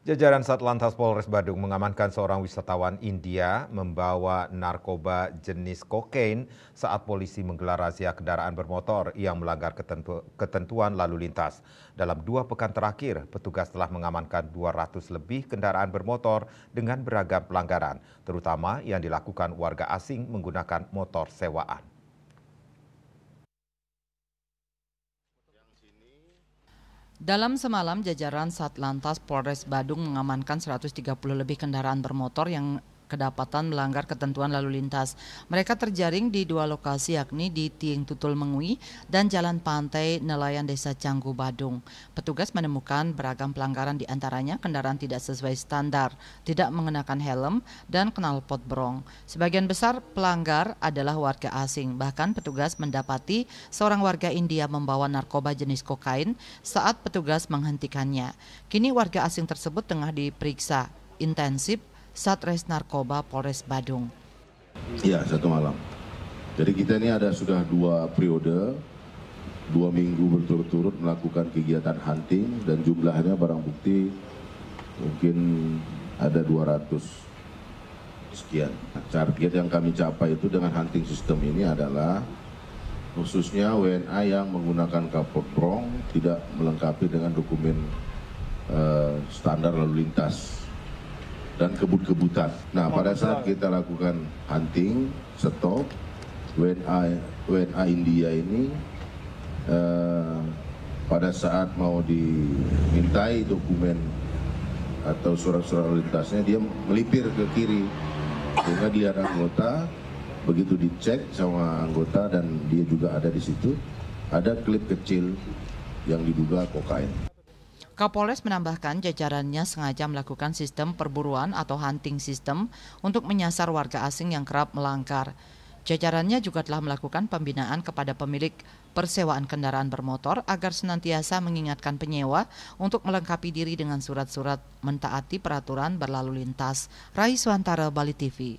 Jajaran Satlantas Polres Badung mengamankan seorang wisatawan India membawa narkoba jenis kokain saat polisi menggelar razia kendaraan bermotor yang melanggar ketentuan lalu lintas. Dalam 2 pekan terakhir, petugas telah mengamankan 200 lebih kendaraan bermotor dengan beragam pelanggaran, terutama yang dilakukan warga asing menggunakan motor sewaan. Dalam semalam, jajaran Satlantas Polres Badung mengamankan 130 lebih kendaraan bermotor yang kedapatan melanggar ketentuan lalu lintas. Mereka terjaring di 2 lokasi, yakni di Tiing Tutul Mengui dan Jalan Pantai Nelayan Desa Canggu Badung. Petugas menemukan beragam pelanggaran, di antaranya kendaraan tidak sesuai standar, tidak mengenakan helm, dan knalpot brong. Sebagian besar pelanggar adalah warga asing. Bahkan petugas mendapati seorang warga India membawa narkoba jenis kokain saat petugas menghentikannya. Kini warga asing tersebut tengah diperiksa intensif Satres Narkoba Polres Badung. Iya, 1 malam. Jadi kita ini sudah 2 periode, 2 minggu berturut-turut melakukan kegiatan hunting dan jumlahnya barang bukti mungkin ada 200 sekian. Target yang kami capai itu dengan hunting system ini adalah khususnya WNA yang menggunakan kapot brong tidak melengkapi dengan dokumen standar lalu lintas dan kebut-kebutan. Nah, pada saat kita lakukan hunting, stop, WNA India ini pada saat mau dimintai dokumen atau surat-surat lalu lintasnya, dia melipir ke kiri. Sehingga dilihat anggota, begitu dicek sama anggota dan dia juga ada di situ, ada klip kecil yang diduga kokain. Kapolres menambahkan jajarannya sengaja melakukan sistem perburuan atau hunting system untuk menyasar warga asing yang kerap melanggar. Jajarannya juga telah melakukan pembinaan kepada pemilik persewaan kendaraan bermotor agar senantiasa mengingatkan penyewa untuk melengkapi diri dengan surat-surat mentaati peraturan berlalu lintas. Rai Swantara, Bali TV.